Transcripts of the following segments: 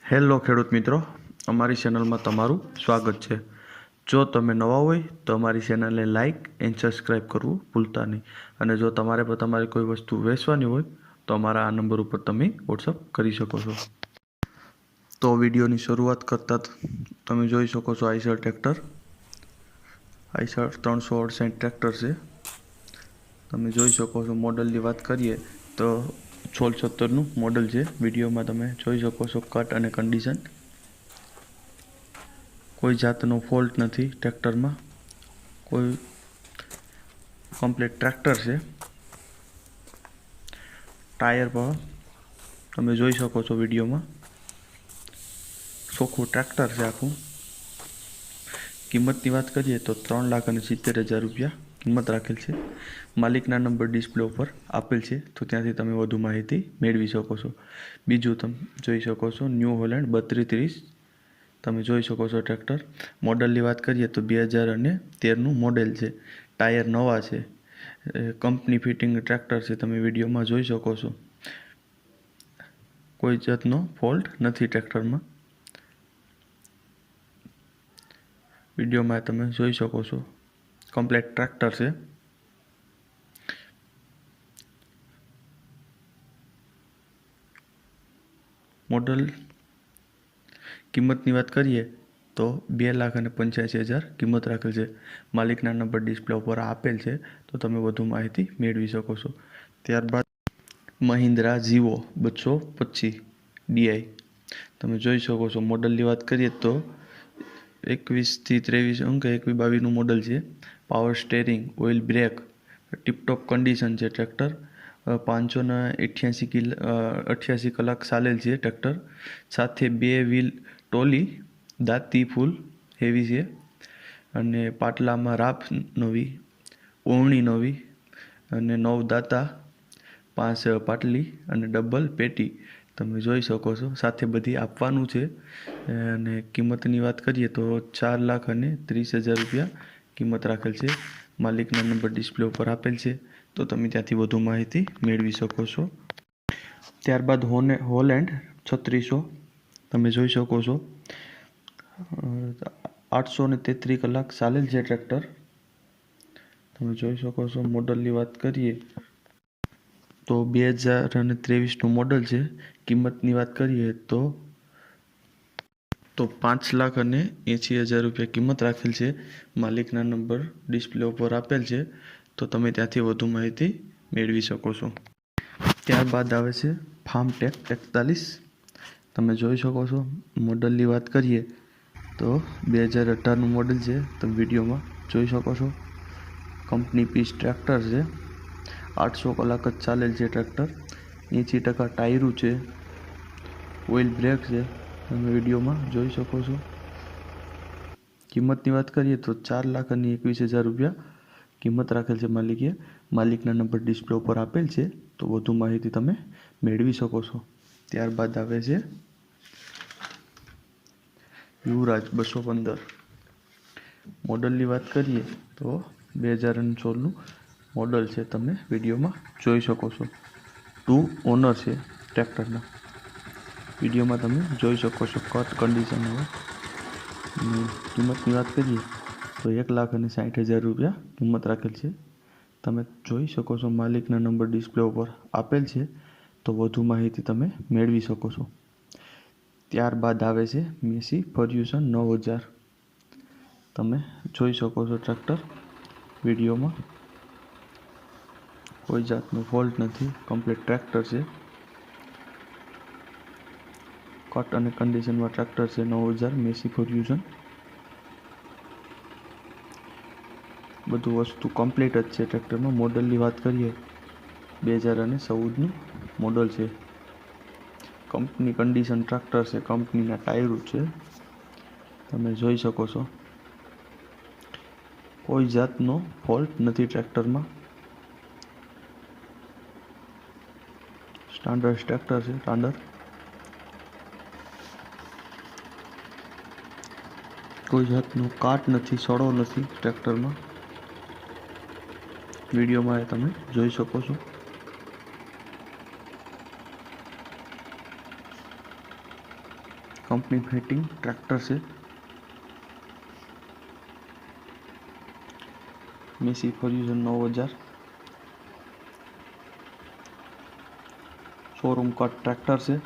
Hello ખેડૂત મિત્રો, અમારી ચેનલમાં તમારું સ્વાગત છે। જો તમે નવા હોય તો અમારી ચેનલને લાઇક એન્ડ સબસ્ક્રાઈબ કરવું ભૂલતા નહીં। અને જો તમારે પણ તમારી કોઈ વસ્તુ વેચવાની હોય તો અમારા આ નંબર ઉપર તમે વોટ્સઅપ કરી શકો છો। તો વિડીયોની શરૂઆત કરતાં તમે જોઈ શકો છો આઈસર ટ્રેક્ટર, આઈસર 368 ટ્રેક્ટર છે। તમે જોઈ શકો છો મોડલની વાત કરીએ તો 1617નું મોડલ છે। વિડીયોમાં તમે જોઈ શકો છો કટ અને કન્ડિશન, કોઈ જાતનો ફોલ્ટ નથી ટ્રેક્ટરમાં, કોઈ કમ્પ્લીટ ટ્રેક્ટર છે। ટાયર પણ તમે જોઈ શકો છો વિડીયોમાં, ચોખ્ખું ટ્રેક્ટર છે આખું। કિંમતની વાત કરીએ તો 3,70,000 રૂપિયા કિંમત રાખેલ છે। માલિકના નંબર ડિસ્પ્લે ઉપર આપેલ છે, તો ત્યાંથી તમે વધુ માહિતી મેળવી શકો છો। બીજું તમે જોઈ શકો છો ન્યૂ હોલેન્ડ 3230 તમે જોઈ શકો છો ટ્રેક્ટર। મોડલની વાત કરીએ તો 2013નું મોડેલ છે। ટાયર નવા છે, કંપની ફિટિંગ ટ્રેક્ટર છે, તમે વિડીયોમાં જોઈ શકો છો। કોઈ જાતનો ફોલ્ટ નથી ટ્રેક્ટરમાં, વિડીયોમાં તમે જોઈ શકો છો કમ્પ્લીટ ટ્રેક્ટર છે। મોડલ કિંમતની વાત કરીએ તો 2,85,000 કિંમત રાખેલ છે। માલિકના નંબર ડિસ્પ્લે ઉપર આપેલ છે, તો તમે વધુ માહિતી મેળવી શકો છો। ત્યારબાદ મહિન્દ્રા ઝીવો 225 ડીઆઈ તમે જોઈ શકો છો। મોડલની વાત કરીએ તો 21થી 23 અંક 21-22નું મોડલ છે। Power steering, oil break, tiptop condition છે ટ્રેક્ટર। 588 કલાક ચાલેલ છે ટ્રેક્ટર। સાથે 2 વ્હીલ ટોલી દાંતી ફૂલ હેવી છે, અને પાટલામાં રાફ નવી, ઓવણી નવી, અને 9 દાંતા, 5 પાટલી અને ડબલ પેટી તમે જોઈ શકો છો। સાથે બધી આપવાનું છે। અને કિંમતની વાત કરીએ તો 4,30,000 રૂપિયા કિંમત રાખેલ છે। માલિકના નંબર ડિસ્પ્લે ઉપર આપેલ છે, તો તમે ત્યાંથી વધુ માહિતી મેળવી શકો છો। ત્યારબાદ હોલેન્ડ 3600 તમે જોઈ શકો છો। 833 કલાક ચાલેલ છે ટ્રેક્ટર, તમે જોઈ શકો છો। મોડલની વાત કરીએ તો 2023નું મોડલ છે। કિંમતની વાત કરીએ તો 5,80,000 રૂપિયા કિંમત રાખેલ છે। માલિકના નંબર ડિસ્પ્લે ઉપર આપેલ છે, તો તમે ત્યાંથી વધુ માહિતી મેળવી શકો છો। ત્યારબાદ આવે છે ફાર્મટેક 41 તમે જોઈ શકો છો। મોડલની વાત કરીએ તો 2018નું મોડલ છે, તમે વિડીયોમાં જોઈ શકો છો। કંપની પીસ ટ્રેક્ટર છે। 800 કલાક જ ચાલેલ છે ટ્રેક્ટર। 80% ટાયરું છે, ઓઇલ બ્રેક છે, તમે વિડીયોમાં જોઈ શકો છો। કિંમતની વાત કરીએ તો 4,21,000 રૂપિયા કિંમત રાખેલ છે માલિકે। માલિકના નંબર ડિસ્પ્લે ઉપર આપેલ છે, તો વધુ માહિતી તમે મેળવી શકો છો। ત્યારબાદ આવે છે યુવરાજ 215 મોડલની વાત કરીએ તો 2016નું મોડલ છે, તમે વિડીયોમાં જોઈ શકો છો। 2 ઓનર છે ટ્રેક્ટરના, વિડીયોમાં તમે જોઈ શકો છો કટ કન્ડિશન હવે। કિંમતની વાત કરીએ તો 1,60,000 રૂપિયા કિંમત રાખેલ છે, તમે જોઈ શકો છો। માલિકના નંબર ડિસ્પ્લે ઉપર આપેલ છે, તો વધુ માહિતી તમે મેળવી શકો છો। ત્યારબાદ આવે છે મેસી ફર્ગ્યુસન 9000 તમે જોઈ શકો છો ટ્રેક્ટર વિડીયોમાં, કોઈ જાતનો ફોલ્ટ નથી, કમ્પ્લીટ ટ્રેક્ટર છે। કટ અને કન્ડિશનમાં ટ્રેક્ટર છે 9000 મેસી ફર્ગ્યુસન, બધું વસ્તુ કમ્પ્લીટ જ છે ટ્રેક્ટરમાં। મોડલની વાત કરીએ 2014નું મોડલ છે। કંપની કન્ડિશન ટ્રેક્ટર છે, કંપનીના ટાયરો છે, તમે જોઈ શકો છો। કોઈ જાતનો ફોલ્ટ નથી ટ્રેક્ટરમાં, સ્ટાન્ડર્ડ ટ્રેક્ટર છે સ્ટાન્ડર્ડ, કોઈ જાતનો કાટ નથી, સડો નથી ટ્રેક્ટરમાં, વિડીયોમાં તમે જોઈ શકો છો। કંપની ફિટિંગ ટ્રેક્ટર છે, મેસી ફર્યુઝન 9000, શોરૂમ કટ ટ્રેક્ટર છે,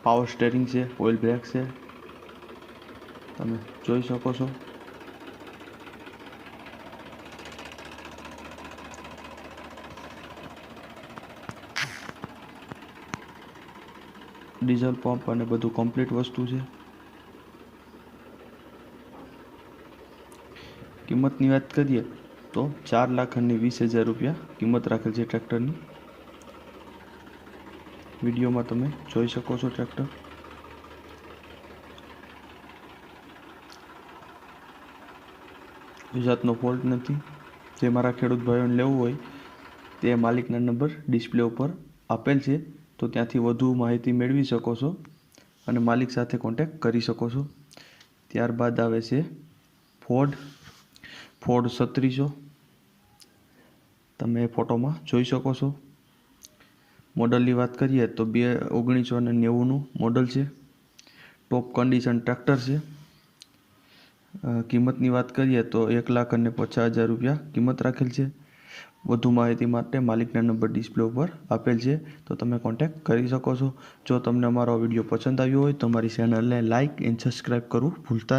પાવર સ્ટેરિંગ છે, ઓઇલ બ્રેક છે, તમે જોઈ શકો છો. ડીઝલ પંપ અને બધું કમ્પ્લીટ વસ્તુ છે. કિંમતની વાત કરીએ તો 4,20,000 રૂપિયા કિંમત રાખેલ છે ટ્રેક્ટરની. વિડીયોમાં તમે જોઈ શકો છો ટ્રેક્ટર. જાતનો ફોલ્ટ નથી. જે મારા ખેડૂત ભાઈઓને લેવું હોય તે માલિકના નંબર ડિસ્પ્લે ઉપર આપેલ છે, તો ત્યાંથી વધુ માહિતી મેળવી શકો છો અને માલિક સાથે કોન્ટેક્ટ કરી શકો છો. ત્યારબાદ આવે છે ફોર્ડ 3600, તમે ફોટોમાં જોઈ શકો છો. મોડલની વાત કરીએ તો 1990નું મોડલ છે. ટોપ કન્ડિશન ટ્રેક્ટર છે. કિંમતની વાત કરીએ તો 1,50,000 રૂપિયા કિંમત રાખેલ છે. વધુ માહિતી માટે માલિકના નંબર ડિસ્પ્લે ઉપર આપેલ છે, તો તમે કોન્ટેક્ટ કરી શકો છો. જો તમને અમારો વિડીયો પસંદ આવ્યો હોય તો અમારી ચેનલને લાઇક એન્ડ સબસ્ક્રાઈબ કરવું ભૂલતા